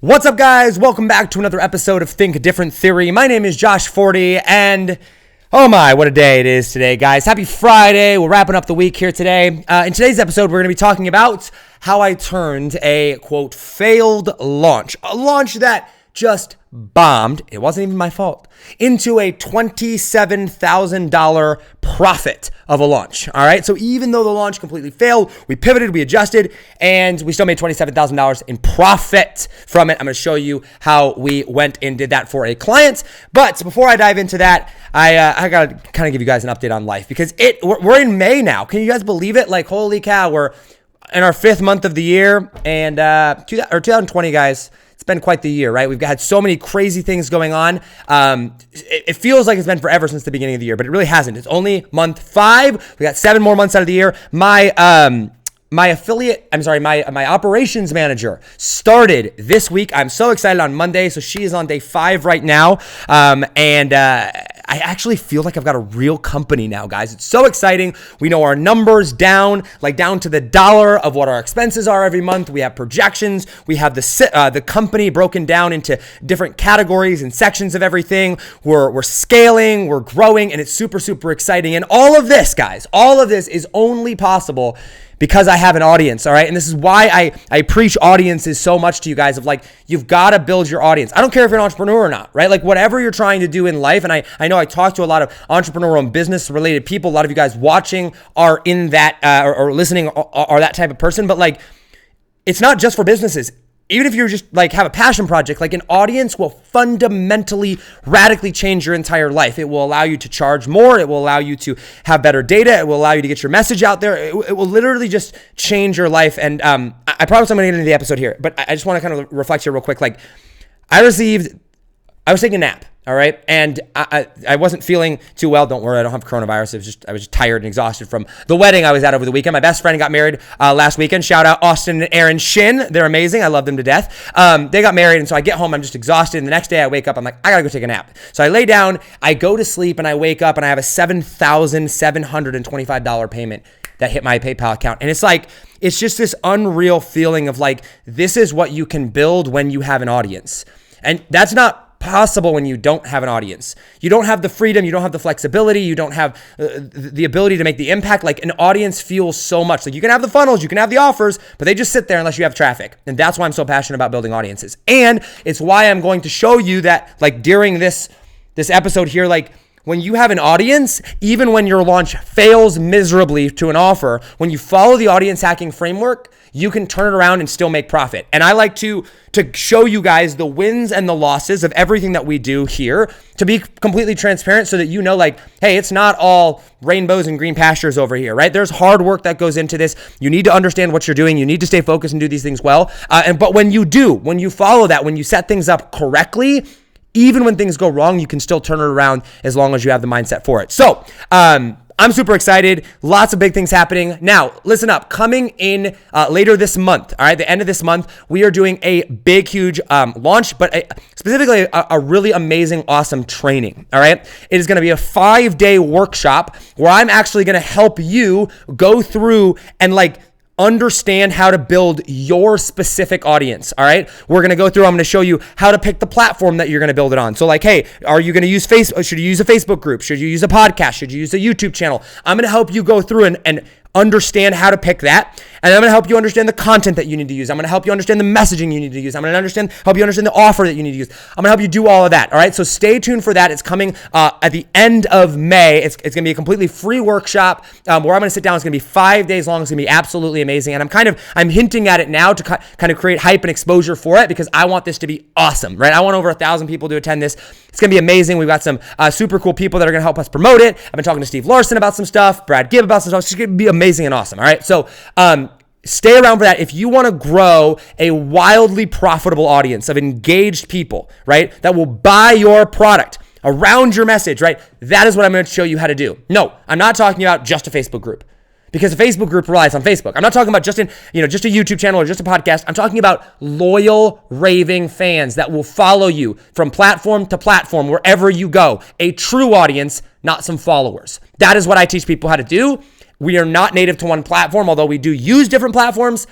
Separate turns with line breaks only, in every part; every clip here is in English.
What's up, guys? Welcome back to another episode of Think Different Theory. My name is Josh Forti, and oh my, what a day it is today, guys. Happy Friday. We're wrapping up the week here today. In today's episode, we're going to be talking about how I turned a, quote, failed launch, a launch that just bombed, it wasn't even my fault, into a $27,000 profit of a launch. All right. So even though the launch completely failed, we pivoted, we adjusted, and we still made $27,000 in profit from it. I'm going to show you how we went and did that for a client. But before I dive into that, I got to kind of give you guys an update on life because we're in May now. Can you guys believe it? Like, holy cow, we're in our 5th month of the year, and 2020, guys. It's been quite the year, right? We've had so many crazy things going on. It feels like it's been forever since the beginning of the year, but it really hasn't. It's only month 5. We got 7 more months out of the year. My operations manager started this week. I'm so excited on Monday. So she is on day 5 right now. I actually feel like I've got a real company now, guys. It's so exciting. We know our numbers down to the dollar of what our expenses are every month. We have projections. We have the company broken down into different categories and sections of everything. We're scaling, we're growing, and it's super, super exciting. And all of this, guys, is only possible because I have an audience, all right? And this is why I preach audiences so much to you guys of like, you've got to build your audience. I don't care if you're an entrepreneur or not, right? Like whatever you're trying to do in life, and I know I talk to a lot of entrepreneurial and business related people. A lot of you guys watching are in that, or listening are that type of person, but like, it's not just for businesses. Even if you're just like have a passion project, like an audience will fundamentally, radically change your entire life. It will allow you to charge more. It will allow you to have better data. It will allow you to get your message out there. It will literally just change your life. And I promise I'm going to get into the episode here, but I just want to kind of reflect here real quick. Like I was taking a nap. All right. And I wasn't feeling too well. Don't worry. I don't have coronavirus. I was just tired and exhausted from the wedding I was at over the weekend. My best friend got married last weekend. Shout out Austin and Aaron Shin. They're amazing. I love them to death. They got married. And so I get home. I'm just exhausted. And the next day I wake up. I'm like, I got to go take a nap. So I lay down. I go to sleep and I wake up and I have a $7,725 payment that hit my PayPal account. And it's like, it's just this unreal feeling of like, this is what you can build when you have an audience. And that's not possible when you don't have an audience. You don't have the freedom, you don't have the flexibility, you don't have the ability to make the impact. Like an audience fuels so much. Like you can have the funnels, you can have the offers, but they just sit there unless you have traffic. And that's why I'm so passionate about building audiences. And it's why I'm going to show you that like during this episode here, like when you have an audience, even when your launch fails miserably to an offer, when you follow the audience hacking framework, you can turn it around and still make profit. And I like to show you guys the wins and the losses of everything that we do here to be completely transparent so that you know like, hey, it's not all rainbows and green pastures over here, right? There's hard work that goes into this. You need to understand what you're doing. You need to stay focused and do these things well. But when you follow that, when you set things up correctly, even when things go wrong, you can still turn it around as long as you have the mindset for it. So, I'm super excited. Lots of big things happening. Now, listen up. Coming in later this month, all right, the end of this month, we are doing a big, huge launch, but specifically a really amazing, awesome training, all right? It is going to be a 5-day workshop where I'm actually going to help you go through and like understand how to build your specific audience, all right? I'm going to show you how to pick the platform that you're going to build it on. So like, hey, are you going to use Facebook? Should you use a Facebook group? Should you use a podcast? Should you use a YouTube channel? I'm going to help you go through and understand how to pick that. And I'm going to help you understand the content that you need to use. I'm going to help you understand the messaging you need to use. I'm going to help you understand the offer that you need to use. I'm going to help you do all of that. All right. So stay tuned for that. It's coming at the end of May. It's going to be a completely free workshop where I'm going to sit down. It's going to be 5 days long. It's going to be absolutely amazing. And I'm hinting at it now to kind of create hype and exposure for it because I want this to be awesome, right? I want over 1,000 people to attend this. It's going to be amazing. We've got some super cool people that are going to help us promote it. I've been talking to Steve Larson about some stuff, Brad Gibb about some stuff. It's going to be amazing and awesome. All right. So, stay around for that. If you want to grow a wildly profitable audience of engaged people, right, that will buy your product around your message, right, that is what I'm going to show you how to do. No, I'm not talking about just a Facebook group because a Facebook group relies on Facebook. I'm not talking about just a YouTube channel or just a podcast. I'm talking about loyal, raving fans that will follow you from platform to platform wherever you go. A true audience, not some followers. That is what I teach people how to do. We are not native to one platform, although we do use different platforms.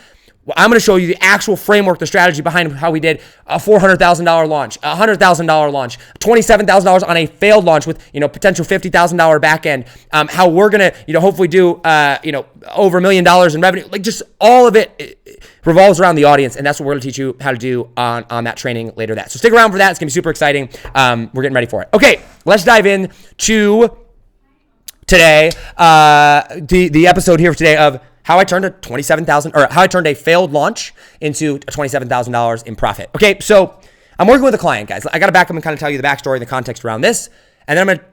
Well, I'm going to show you the actual framework, the strategy behind how we did a $400,000 launch, a $100,000 launch, $27,000 on a failed launch with, potential $50,000 back end. How we're going to, hopefully do, over $1 million in revenue. Like, just all of it revolves around the audience. And that's what we're going to teach you how to do on that training later. So stick around for that. It's going to be super exciting. We're getting ready for it. Okay, let's dive in to today, the episode here today of how I turned how I turned a failed launch into $27,000 in profit. Okay, so I'm working with a client, guys. I got to back up and kind of tell you the backstory and the context around this, and then I'm going to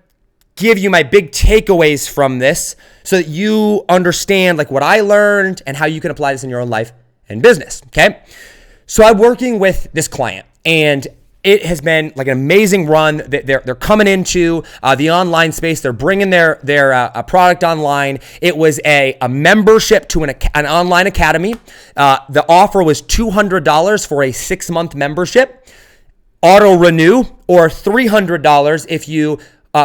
give you my big takeaways from this so that you understand like what I learned and how you can apply this in your own life and business. Okay, so I'm working with this client, and it has been like an amazing run. They're coming into the online space. They're bringing their product online. It was a membership to an online academy. The offer was $200 for a 6-month membership, auto renew, or $300 if you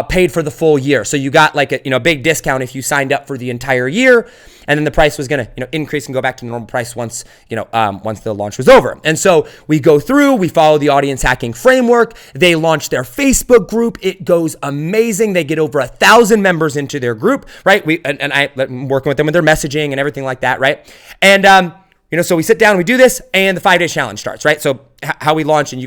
paid for the full year. So you got like a big discount if you signed up for the entire year, and then the price was going to increase and go back to the normal price once the launch was over. And so we go through, we follow the audience hacking framework. They launch their Facebook group. It goes amazing. They get over 1,000 members into their group, right? I'm working with them with their messaging and everything like that, right? And so we sit down, we do this, and the 5-day challenge starts, right? So how we launch, and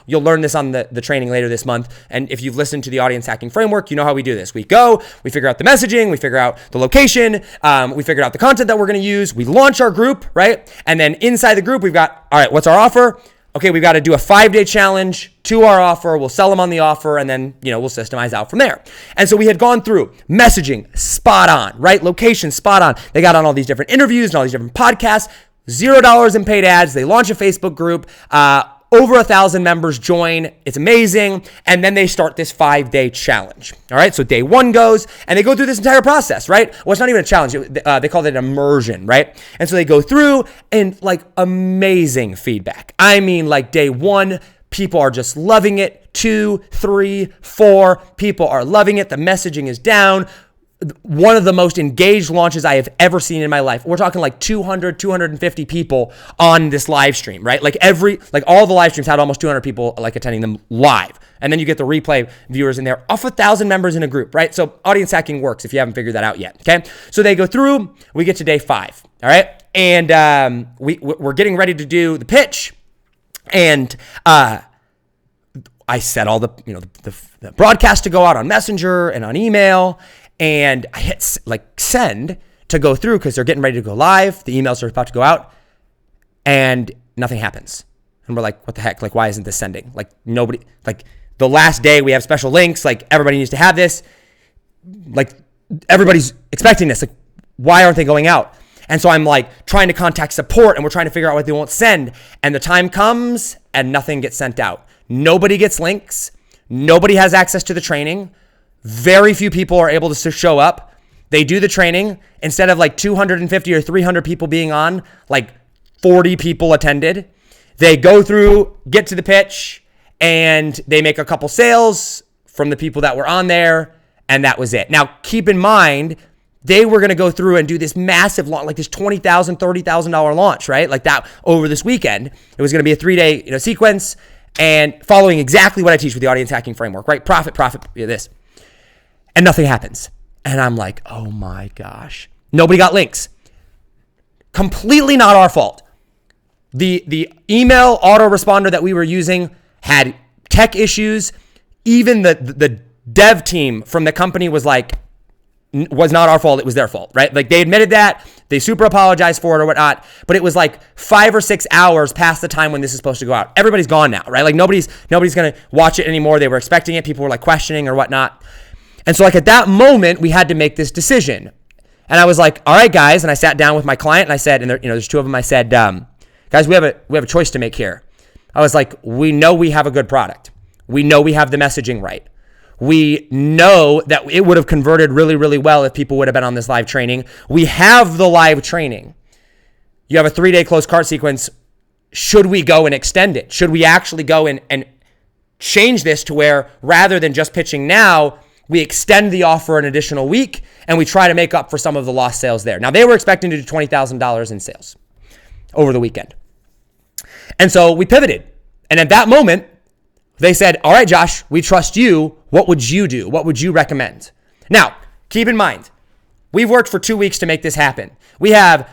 you'll learn this on the training later this month. And if you've listened to the audience hacking framework, you know how we do this. We go, we figure out the messaging, we figure out the location, we figure out the content that we're going to use. We launch our group, right? And then inside the group, we've got, all right, what's our offer? Okay, we've got to do a 5-day challenge to our offer. We'll sell them on the offer, and then, we'll systemize out from there. And so we had gone through messaging, spot on, right? Location, spot on. They got on all these different interviews and all these different podcasts. $0 in paid ads. They launch a Facebook group. Over 1,000 members join. It's amazing. And then they start this 5-day challenge. All right. So day 1 goes, and they go through this entire process, right? Well, it's not even a challenge. They call it an immersion, right? And so they go through, and like amazing feedback. I mean, like day 1, people are just loving it. 2, 3, 4, people are loving it. The messaging is down. One of the most engaged launches I have ever seen in my life. We're talking like 200, 250 people on this live stream, right? Like all the live streams had almost 200 people like attending them live. And then you get the replay viewers in there, off 1,000 members in a group, right? So audience hacking works if you haven't figured that out yet, okay? So they go through, we get to day 5, all right? And we're getting ready to do the pitch. And I set all the broadcast to go out on Messenger and on email. And I hit like send to go through because they're getting ready to go live. The emails are about to go out, and nothing happens. And we're like, what the heck? Like, why isn't this sending? Like, nobody, like the last day we have special links. Like, everybody needs to have this. Like, everybody's expecting this. Like, why aren't they going out? And so I'm like trying to contact support, and we're trying to figure out what they won't send. And the time comes and nothing gets sent out. Nobody gets links. Nobody has access to the training. Very few people are able to show up. They do the training. Instead of like 250 or 300 people being on, like 40 people attended. They go through, get to the pitch, and they make a couple sales from the people that were on there, and that was it. Now, keep in mind, they were going to go through and do this massive launch, like this $20,000, $30,000 launch, right? Like that over this weekend. It was going to be a 3-day sequence, and following exactly what I teach with the audience hacking framework, right? Profit, this. And nothing happens. And I'm like, oh my gosh. Nobody got links. Completely not our fault. The email autoresponder that we were using had tech issues. Even the dev team from the company was like, was not our fault. It was their fault, right? Like they admitted that. They super apologized for it or whatnot. But it was like 5 or 6 hours past the time when this is supposed to go out. Everybody's gone now, right? Like nobody's going to watch it anymore. They were expecting it. People were like questioning or whatnot. And so like at that moment, we had to make this decision. And I was like, all right, guys. And I sat down with my client and I said, and there, there's 2 of them. I said, guys, we have a choice to make here. I was like, we know we have a good product. We know we have the messaging right. We know that it would have converted really, really well if people would have been on this live training. We have the live training. You have a 3-day closed cart sequence. Should we go and extend it? Should we actually go and change this to where rather than just pitching now, we extend the offer an additional week and we try to make up for some of the lost sales there? Now, they were expecting to do $20,000 in sales. over the weekend. And so we pivoted. And at that moment, they said, all right, Josh, we trust you. What would you do? What would you recommend? Now, keep in mind, we've worked for 2 weeks to make this happen. We have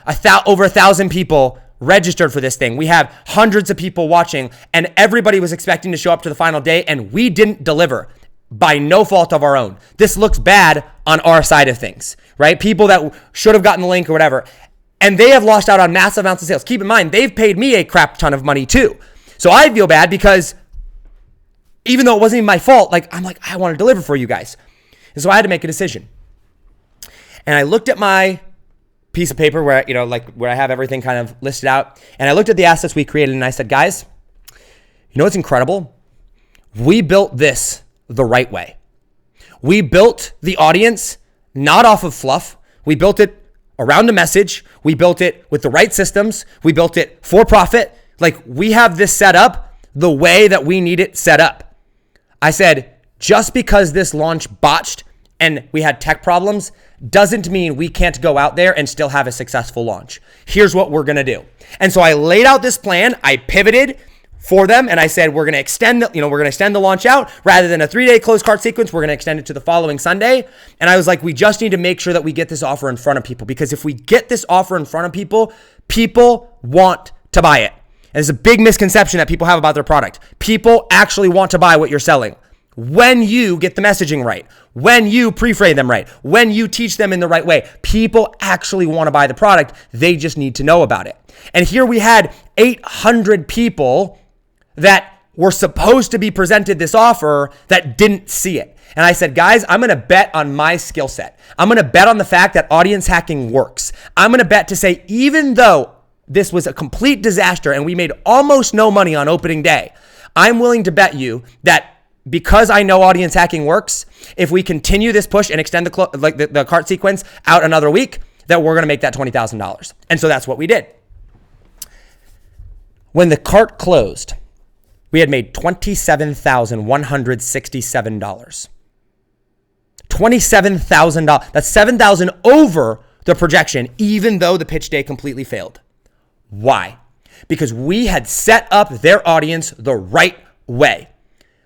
over 1,000 people registered for this thing. We have hundreds of people watching, and everybody was expecting to show up to the final day, and we didn't deliver by no fault of our own. This looks bad on our side of things, right? People that should have gotten the link or whatever, and they have lost out on massive amounts of sales. Keep in mind, they've paid me a crap ton of money too. So I feel bad because even though it wasn't even my fault, I'm like, I want to deliver for you guys. And so I had to make a decision. And I looked at my piece of paper where, where I have everything kind of listed out. And I looked at the assets we created and I said, guys, you know what's incredible? We built this the right way. We built the audience not off of fluff. We built it around a message. We built it with the right systems. We built it for profit. We have this set up the way that we need it set up. I said, just because this launch botched and we had tech problems doesn't mean we can't go out there and still have a successful launch. Here's what we're going to do. And so I laid out this plan. I pivoted for them and I said, we're going to extend the launch out rather than a 3-day closed cart sequence. We're going to extend it to the following Sunday. And I was like, we just need to make sure that we get this offer in front of people, because if we get this offer in front of people, people want to buy it. And it's a big misconception that people have about their product. People actually want to buy what you're selling when you get the messaging right, when you pre-frame them right, when you teach them in the right way. People actually want to buy the product. They just need to know about it. And here we had 800 people that were supposed to be presented this offer that didn't see it. And I said, guys, I'm going to bet on my skill set. I'm going to bet on the fact that audience hacking works. I'm going to bet to say, even though this was a complete disaster and we made almost no money on opening day, I'm willing to bet you that because I know audience hacking works, if we continue this push and extend the cart sequence out another week, that we're going to make that $20,000. And so that's what we did. When the cart closed, we had made $27,167. $27,000. That's $7,000 over the projection, even though the pitch day completely failed. Why? Because we had set up their audience the right way.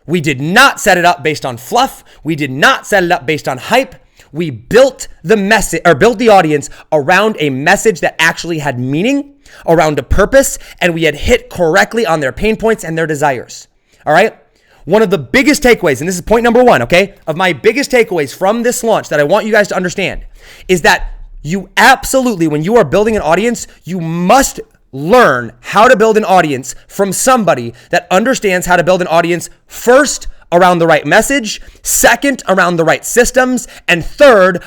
We did not set it up based on fluff. We did not set it up based on hype. We built the audience around a message that actually had meaning, around a purpose, and we had hit correctly on their pain points and their desires. All right? One of the biggest takeaways, and this is point number 1, okay, of my biggest takeaways from this launch that I want you guys to understand is that you absolutely, when you are building an audience, you must learn how to build an audience from somebody that understands how to build an audience first around the right message, second around the right systems, and third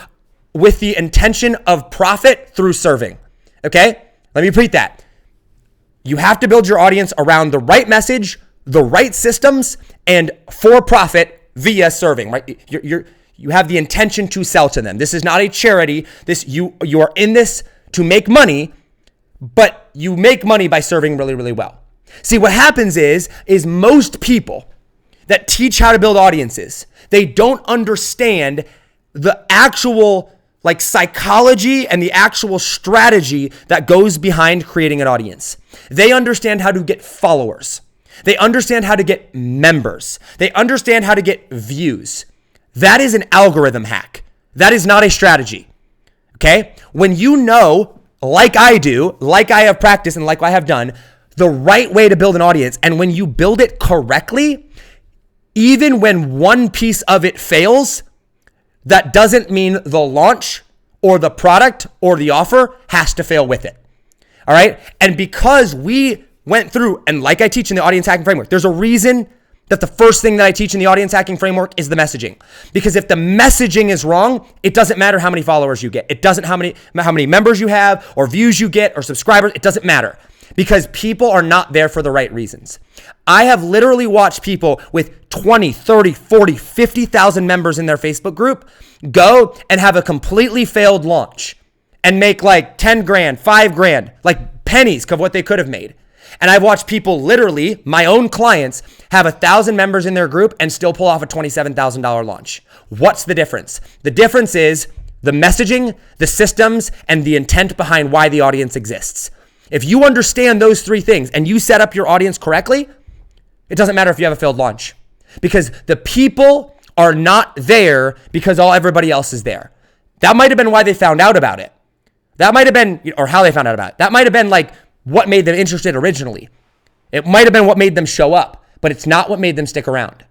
with the intention of profit through serving. Okay? Let me repeat that. You have to build your audience around the right message, the right systems, and for profit via serving, right? You have the intention to sell to them. This is not a charity. You are in this to make money, but you make money by serving really, really well. See, what happens is most people that teach how to build audiences, they don't understand the actual psychology and the actual strategy that goes behind creating an audience. They understand how to get followers. They understand how to get members. They understand how to get views. That is an algorithm hack. That is not a strategy. Okay? When you know, like I do, like I have practiced and like I have done, the right way to build an audience, and when you build it correctly, even when one piece of it fails, that doesn't mean the launch or the product or the offer has to fail with it. All right? And because we went through, and like I teach in the audience hacking framework, there's a reason that the first thing that I teach in the audience hacking framework is the messaging. Because if the messaging is wrong, it doesn't matter how many followers you get. It doesn't how many members you have or views you get or subscribers. It doesn't matter because people are not there for the right reasons. I have literally watched people with 20, 30, 40, 50,000 members in their Facebook group go and have a completely failed launch and make like 10 grand, 5 grand, like pennies of what they could have made. And I've watched people literally, my own clients, have 1,000 members in their group and still pull off a $27,000 launch. What's the difference? The difference is the messaging, the systems, and the intent behind why the audience exists. If you understand those three things and you set up your audience correctly, it doesn't matter if you have a failed launch, because the people are not there because everybody else is there. That might have been why they found out about it. That might have been, or how they found out about it. That might have been like what made them interested originally. It might have been what made them show up, but it's not what made them stick around.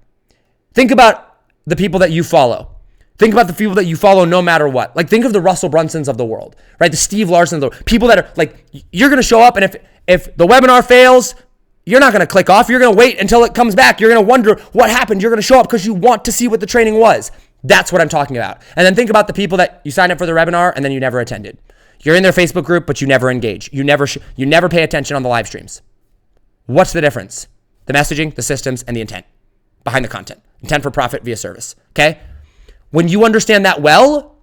Think about the people that you follow. Think about the people that you follow no matter what. Like, think of the Russell Brunsons of the world, right? The Steve Larsons of the world. People that are like, you're going to show up, and if the webinar fails, you're not going to click off. You're going to wait until it comes back. You're going to wonder what happened. You're going to show up because you want to see what the training was. That's what I'm talking about. And then think about the people that you signed up for the webinar and then you never attended. You're in their Facebook group, but you never engage. You never pay attention on the live streams. What's the difference? The messaging, the systems, and the intent behind the content. Intent for profit via service. Okay? When you understand that well,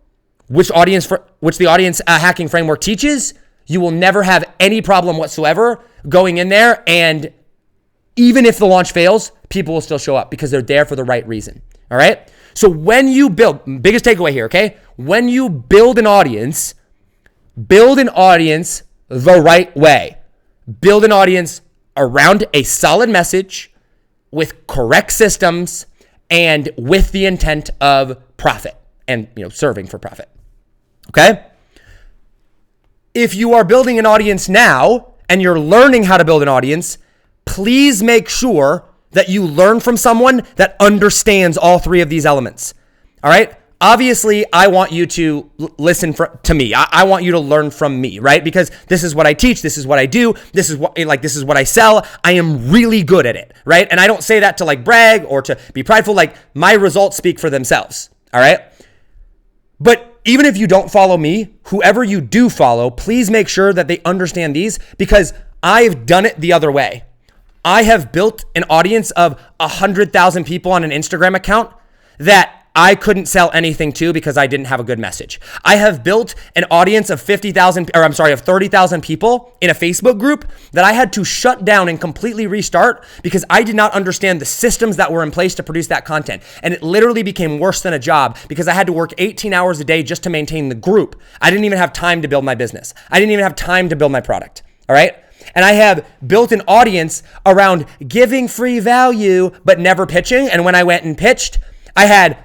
which the audience hacking framework teaches, you will never have any problem whatsoever going in there. And even if the launch fails, people will still show up because they're there for the right reason. All right? So when you build, biggest takeaway here, okay? When you build an audience the right way. Build an audience around a solid message with correct systems and with the intent of profit and, serving for profit. Okay? If you are building an audience now and you're learning how to build an audience, please make sure that you learn from someone that understands all three of these elements. All right? Obviously, I want you to listen to me. I want you to learn from me, right? Because this is what I teach. This is what I do. This is what I sell. I am really good at it, right? And I don't say that to brag or to be prideful. My results speak for themselves, all right? But even if you don't follow me, whoever you do follow, please make sure that they understand these, because I've done it the other way. I have built an audience of 100,000 people on an Instagram account that I couldn't sell anything to because I didn't have a good message. I have built an audience of 30,000 people in a Facebook group that I had to shut down and completely restart because I did not understand the systems that were in place to produce that content. And it literally became worse than a job because I had to work 18 hours a day just to maintain the group. I didn't even have time to build my business. I didn't even have time to build my product. All right? And I have built an audience around giving free value, but never pitching. And when I went and pitched, I had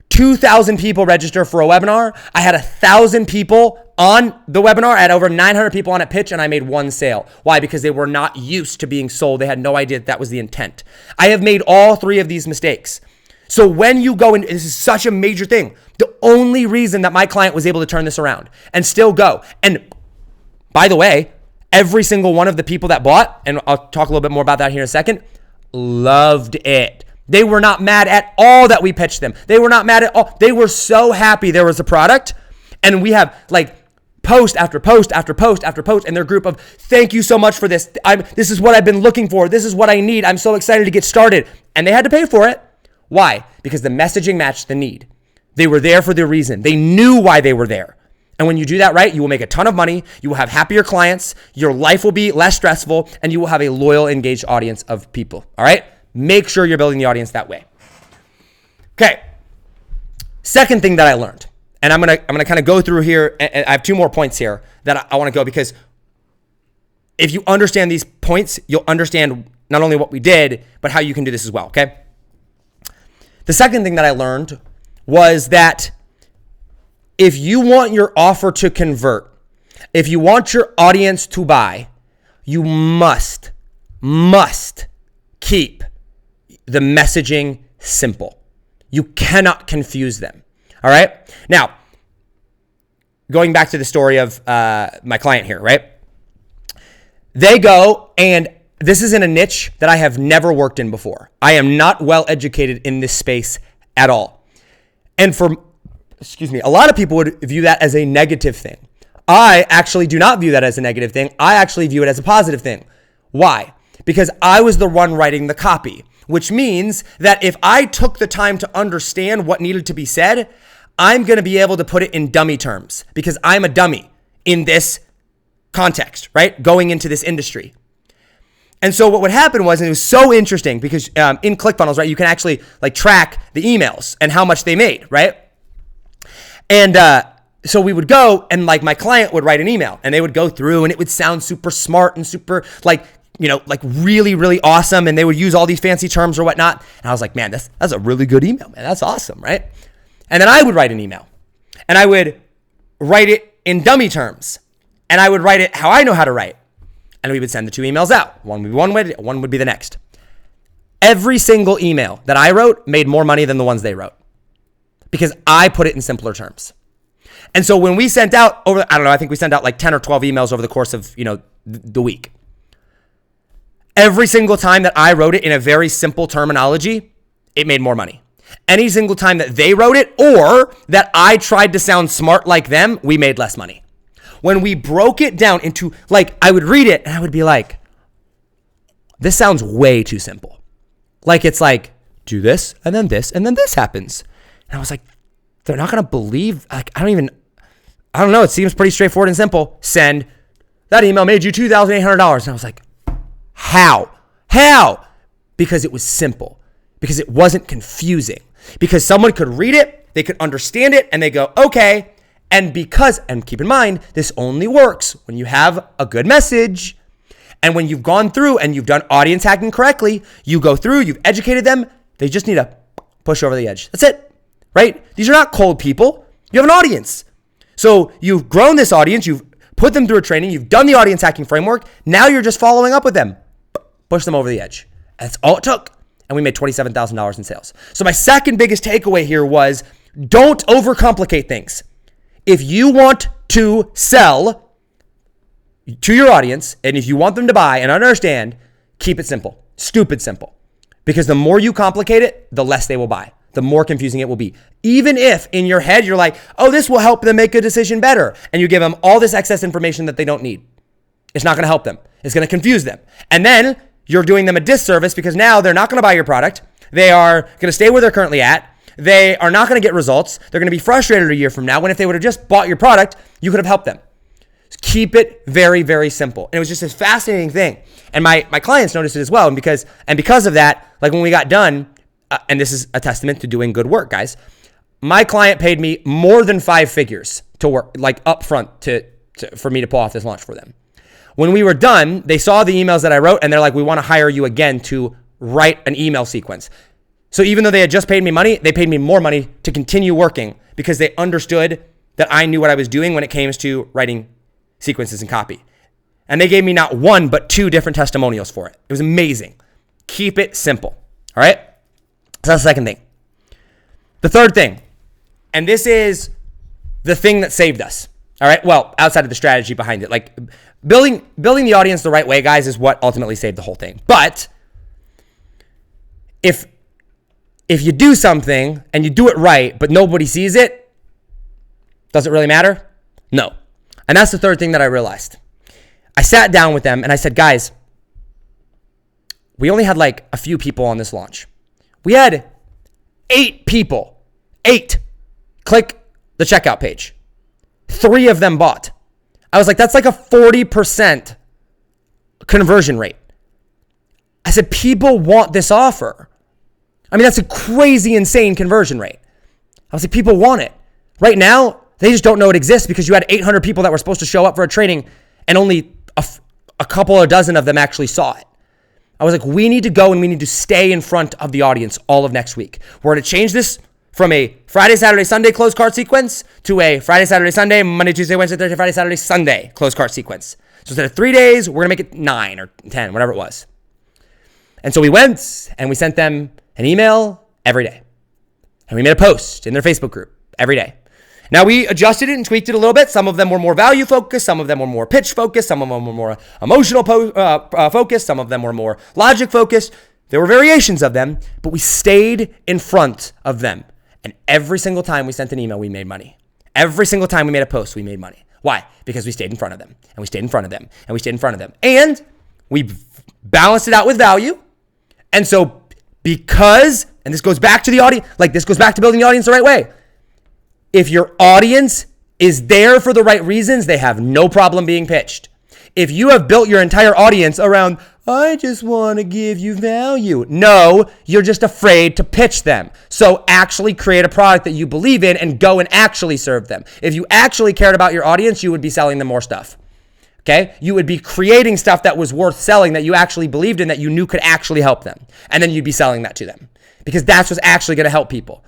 2,000 people register for a webinar. I had 1,000 people on the webinar. I had over 900 people on a pitch, and I made one sale. Why? Because they were not used to being sold. They had no idea that was the intent. I have made all three of these mistakes. So when you go in, this is such a major thing. The only reason that my client was able to turn this around and still go. And by the way, every single one of the people that bought, and I'll talk a little bit more about that here in a second, loved it. They were not mad at all that we pitched them. They were not mad at all. They were so happy there was a product. And we have post after post after post after post in their group of, thank you so much for this. This is what I've been looking for. This is what I need. I'm so excited to get started. And they had to pay for it. Why? Because the messaging matched the need. They were there for the reason. They knew why they were there. And when you do that right, you will make a ton of money. You will have happier clients. Your life will be less stressful, and you will have a loyal, engaged audience of people. All right? Make sure you're building the audience that way. Okay. Second thing that I learned, and I'm gonna kind of go through here, and I have two more points here that I want to go, because if you understand these points, you'll understand not only what we did, but how you can do this as well, okay? The second thing that I learned was that if you want your offer to convert, if you want your audience to buy, you must keep the messaging simple. You cannot confuse them. All right? Now, going back to the story of my client here, right? They go, and this is in a niche that I have never worked in before. I am not well educated in this space at all. And a lot of people would view that as a negative thing. I actually do not view that as a negative thing. I actually view it as a positive thing. Why? Because I was the one writing the copy, which means that if I took the time to understand what needed to be said, I'm going to be able to put it in dummy terms because I'm a dummy in this context, right? Going into this industry. And so what would happen was, and it was so interesting because in ClickFunnels, right, you can actually track the emails and how much they made, right? And so we would go and like my client would write an email and they would go through and it would sound super smart and super like really, really awesome. And they would use all these fancy terms or whatnot. And I was like, man, that's a really good email, man. That's awesome, right? And then I would write an email and I would write it in dummy terms and I would write it how I know how to write. And we would send the 2 emails out. One would be one way, one would be the next. Every single email that I wrote made more money than the ones they wrote because I put it in simpler terms. And so when we sent out I think we sent out like 10 or 12 emails over the course of, the week. Every single time that I wrote it in a very simple terminology, it made more money. Any single time that they wrote it or that I tried to sound smart like them, we made less money. When we broke it down into like, I would read it and I would be like, this sounds way too simple. Like, it's like, do this and then this happens. And I was like, they're not going to believe, like, I don't know. It seems pretty straightforward and simple. Send. That email made you $2,800. And I was like, how? Because it was simple. Because it wasn't confusing. Because someone could read it, they could understand it, and they go, okay. And keep in mind, this only works when you have a good message. And when you've gone through and you've done audience hacking correctly, you go through, you've educated them. They just need to push over the edge. That's it, right? These are not cold people. You have an audience. So you've grown this audience. You've put them through a training. You've done the audience hacking framework. Now you're just following up with them. Push them over the edge. That's all it took. And we made $27,000 in sales. So my second biggest takeaway here was don't overcomplicate things. If you want to sell to your audience and if you want them to buy and understand, keep it simple, stupid simple. Because the more you complicate it, the less they will buy, the more confusing it will be. Even if in your head, you're like, oh, this will help them make a decision better. And you give them all this excess information that they don't need. It's not going to help them. It's going to confuse them. And then you're doing them a disservice because now they're not going to buy your product. They are going to stay where they're currently at. They are not going to get results. They're going to be frustrated a year from now when if they would have just bought your product, you could have helped them. Keep it very, very simple. And it was just a fascinating thing. And my clients noticed it as well. And because of that, like when we got done, and this is a testament to doing good work, guys, my client paid me more than 5 figures to work, like upfront for me to pull off this launch for them. When we were done, they saw the emails that I wrote and they're like, we want to hire you again to write an email sequence. So even though they had just paid me money, they paid me more money to continue working because they understood that I knew what I was doing when it came to writing sequences and copy. And they gave me not 1, but 2 different testimonials for it. It was amazing. Keep it simple. All right. So that's the second thing. The third thing, and this is the thing that saved us. All right. Well, outside of the strategy behind it, like building the audience the right way, guys, is what ultimately saved the whole thing. But if you do something and you do it right, but nobody sees it, does it really matter? No. And that's the third thing that I realized. I sat down with them and I said, guys, we only had like a few people on this launch. We had 8 people, 8 click the checkout page. 3 of them bought. I was like, that's like a 40% conversion rate. I said, people want this offer. I mean, that's a crazy, insane conversion rate. I was like, people want it. Right now, they just don't know it exists because you had 800 people that were supposed to show up for a training and only a couple or dozen of them actually saw it. I was like, we need to go and we need to stay in front of the audience all of next week. We're going to change this from a Friday, Saturday, Sunday closed cart sequence to a Friday, Saturday, Sunday, Monday, Tuesday, Wednesday, Thursday, Friday, Saturday, Sunday closed cart sequence. So instead of 3 days, we're going to make it 9 or 10, whatever it was. And so we went and we sent them an email every day. And we made a post in their Facebook group every day. Now we adjusted it and tweaked it a little bit. Some of them were more value focused. Some of them were more pitch focused. Some of them were more emotional focused. Some of them were more logic focused. There were variations of them, but we stayed in front of them. And every single time we sent an email, we made money. Every single time we made a post, we made money. Why? Because we stayed in front of them and we stayed in front of them and we stayed in front of them. And we balanced it out with value. And so because, and this goes back to the audience, like this goes back to building the audience the right way. If your audience is there for the right reasons, they have no problem being pitched. If you have built your entire audience around, I just want to give you value. No, you're just afraid to pitch them. So actually create a product that you believe in and go and actually serve them. If you actually cared about your audience, you would be selling them more stuff. Okay? You would be creating stuff that was worth selling, that you actually believed in, that you knew could actually help them. And then you'd be selling that to them because that's what's actually going to help people.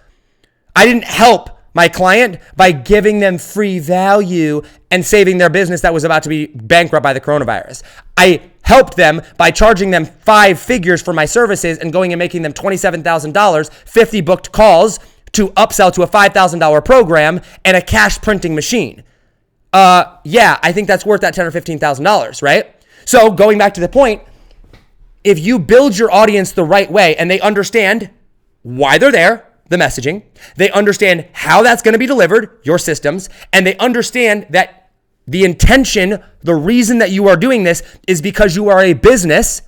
I didn't help my client by giving them free value and saving their business that was about to be bankrupt by the coronavirus. I helped them by charging them 5 figures for my services and going and making them $27,000, 50 booked calls to upsell to a $5,000 program and a cash printing machine. Yeah, I think that's worth that $10,000 or $15,000, right? So going back to the point, if you build your audience the right way and they understand why they're there, the messaging, they understand how that's going to be delivered, your systems, and they understand that the intention, the reason that you are doing this is because you are a business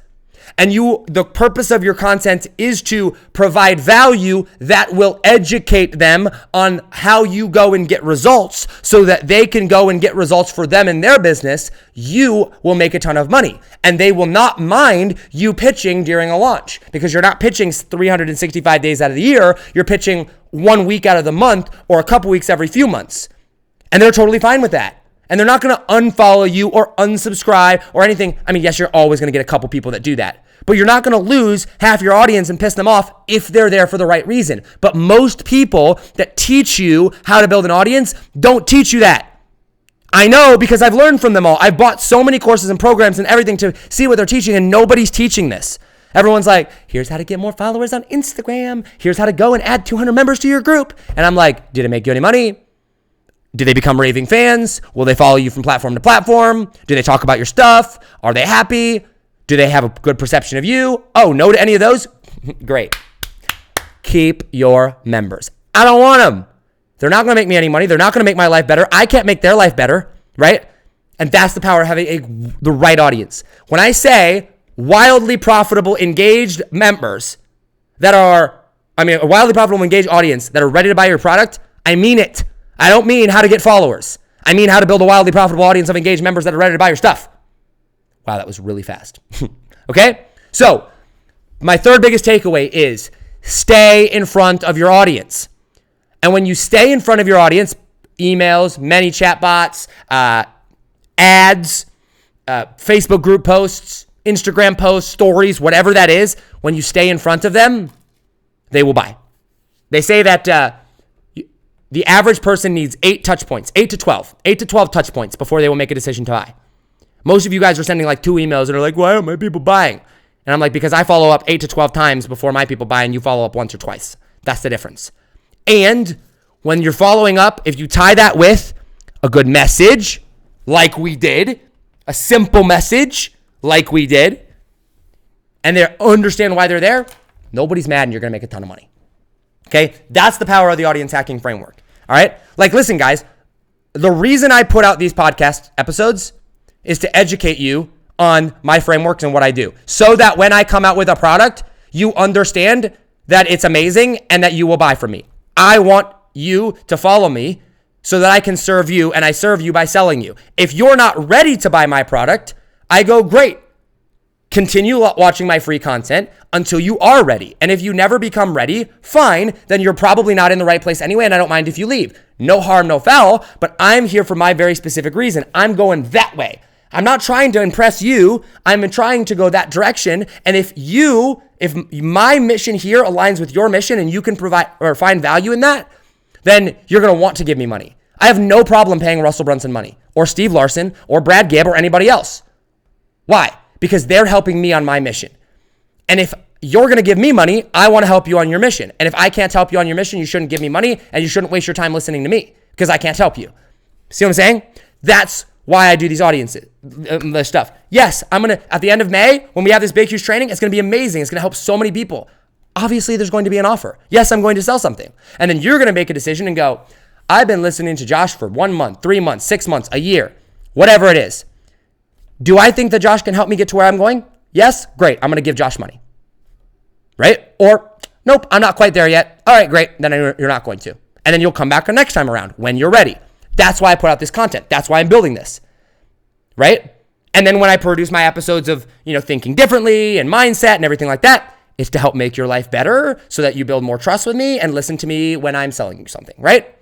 and the purpose of your content is to provide value that will educate them on how you go and get results so that they can go and get results for them in their business. You will make a ton of money and they will not mind you pitching during a launch because you're not pitching 365 days out of the year. You're pitching 1 week out of the month or a couple weeks every few months. And they're totally fine with that. And they're not going to unfollow you or unsubscribe or anything. I mean, yes, you're always going to get a couple people that do that, but you're not going to lose half your audience and piss them off if they're there for the right reason. But most people that teach you how to build an audience don't teach you that. I know because I've learned from them all. I've bought so many courses and programs and everything to see what they're teaching, and nobody's teaching this. Everyone's like, here's how to get more followers on Instagram. Here's how to go and add 200 members to your group. And I'm like, did it make you any money? Do they become raving fans? Will they follow you from platform to platform? Do they talk about your stuff? Are they happy? Do they have a good perception of you? Oh, no to any of those? Great. Keep your members. I don't want them. They're not going to make me any money. They're not going to make my life better. I can't make their life better, right? And that's the power of having the right audience. When I say wildly profitable, engaged members a wildly profitable, engaged audience that are ready to buy your product, I mean it. I don't mean how to get followers. I mean how to build a wildly profitable audience of engaged members that are ready to buy your stuff. Wow, that was really fast. Okay? So, my third biggest takeaway is stay in front of your audience. And when you stay in front of your audience, emails, many chatbots, ads, Facebook group posts, Instagram posts, stories, whatever that is, when you stay in front of them, they will buy. They say that the average person needs 8 touch points, 8 to 12 touch points before they will make a decision to buy. Most of you guys are sending like 2 emails and are like, why aren't my people buying? And I'm like, because I follow up 8 to 12 times before my people buy and you follow up once or twice. That's the difference. And when you're following up, if you tie that with a good message, like we did, a simple message, like we did, and they understand why they're there, nobody's mad and you're going to make a ton of money. Okay, that's the power of the audience hacking framework. All right, like listen, guys, the reason I put out these podcast episodes is to educate you on my frameworks and what I do, so that when I come out with a product, you understand that it's amazing and that you will buy from me. I want you to follow me so that I can serve you, and I serve you by selling you. If you're not ready to buy my product, I go, great. Continue watching my free content until you are ready. And if you never become ready, fine, then you're probably not in the right place anyway, and I don't mind if you leave. No harm, no foul, but I'm here for my very specific reason. I'm going that way. I'm not trying to impress you. I'm trying to go that direction. And if my mission here aligns with your mission and you can provide or find value in that, then you're going to want to give me money. I have no problem paying Russell Brunson money or Steve Larson or Brad Gibb or anybody else. Why? Because they're helping me on my mission. And if you're going to give me money, I want to help you on your mission. And if I can't help you on your mission, you shouldn't give me money and you shouldn't waste your time listening to me because I can't help you. See what I'm saying? That's why I do these audiences, this stuff. Yes, I'm going to, at the end of May, when we have this big, huge training, it's going to be amazing. It's going to help so many people. Obviously, there's going to be an offer. Yes, I'm going to sell something. And then you're going to make a decision and go, I've been listening to Josh for 1 month, 3 months, 6 months, a year, whatever it is. Do I think that Josh can help me get to where I'm going? Yes, great. I'm going to give Josh money. Right? Or, nope, I'm not quite there yet. All right, great. Then you're not going to. And then you'll come back the next time around when you're ready. That's why I put out this content. That's why I'm building this. Right? And then when I produce my episodes of, thinking differently and mindset and everything like that, it's to help make your life better so that you build more trust with me and listen to me when I'm selling you something, right?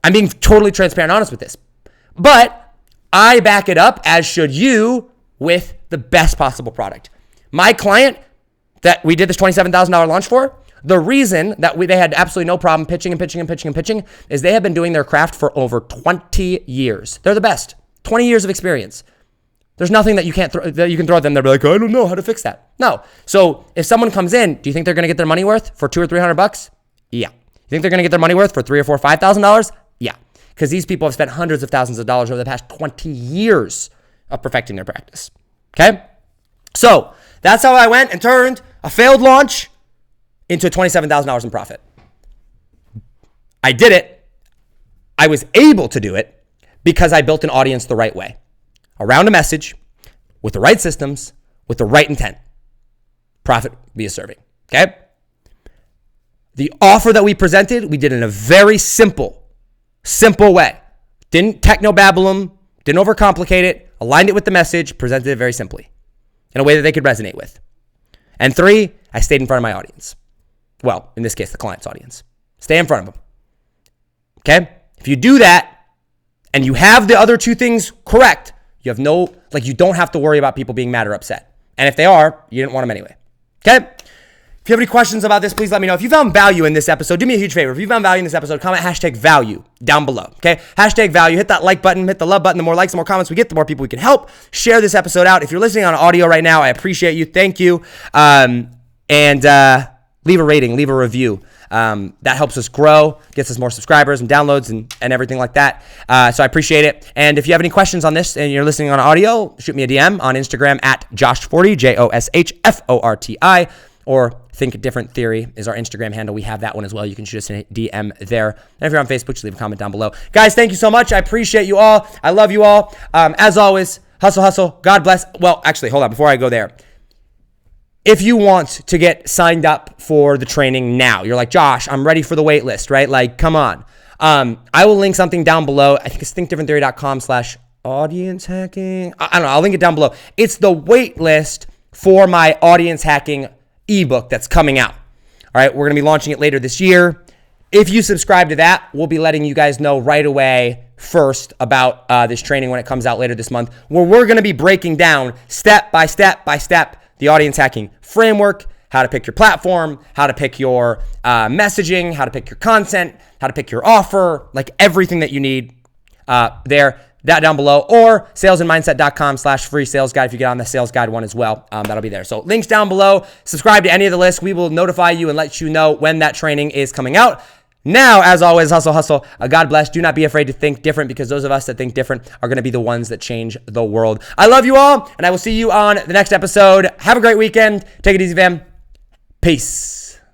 I'm being totally transparent and honest with this. But I back it up, as should you, with the best possible product. My client that we did this $27,000 launch for, the reason that they had absolutely no problem pitching is they have been doing their craft for over 20 years. They're the best. 20 years of experience. There's nothing that you can throw at them. They'll be like, I don't know how to fix that. No. So if someone comes in, do you think they're going to get their money worth for $200 or $300? Yeah. You think they're going to get their money worth for $3,000 or $4,000, $5,000? Yeah. Because these people have spent hundreds of thousands of dollars over the past 20 years of perfecting their practice. Okay? So that's how I went and turned a failed launch into $27,000 in profit. I did it. I was able to do it because I built an audience the right way, around a message, with the right systems, with the right intent. Profit via serving. Okay? The offer that we presented, we did in a very simple way. Didn't techno-babble them, didn't overcomplicate it, aligned it with the message, presented it very simply in a way that they could resonate with. And 3, I stayed in front of my audience. Well, in this case, the client's audience. Stay in front of them. Okay? If you do that and you have the other 2 things correct, you don't have to worry about people being mad or upset. And if they are, you didn't want them anyway. Okay? If you have any questions about this, please let me know. If you found value in this episode, do me a huge favor. If you found value in this episode, comment #value down below. Okay? #value. Hit that like button. Hit the love button. The more likes, the more comments we get, the more people we can help. Share this episode out. If you're listening on audio right now, I appreciate you. Thank you. Leave a rating. Leave a review. That helps us grow, gets us more subscribers and downloads and everything like that. So I appreciate it. And if you have any questions on this and you're listening on audio, shoot me a DM on Instagram @JoshForti, JoshForti, or Think Different Theory is our Instagram handle. We have that one as well. You can shoot us a DM there. And if you're on Facebook, just leave a comment down below. Guys, thank you so much. I appreciate you all. I love you all. As always, hustle, hustle. God bless. Well, actually, hold on. Before I go there, if you want to get signed up for the training now, you're like, Josh, I'm ready for the wait list, right? Like, come on. I will link something down below. I think it's thinkdifferenttheory.com/audience hacking. I don't know. I'll link it down below. It's the wait list for my audience hacking ebook that's coming out. All right. We're going to be launching it later this year. If you subscribe to that, we'll be letting you guys know right away first about this training when it comes out later this month, where we're going to be breaking down step by step the audience hacking framework, how to pick your platform, how to pick your messaging, how to pick your content, how to pick your offer, like everything that you need there. That down below, or salesandmindset.com/free sales guide if you get on the sales guide one as well. That'll be there. So links down below. Subscribe to any of the lists. We will notify you and let you know when that training is coming out. Now, as always, hustle, hustle. God bless. Do not be afraid to think different, because those of us that think different are going to be the ones that change the world. I love you all, and I will see you on the next episode. Have a great weekend. Take it easy, fam. Peace.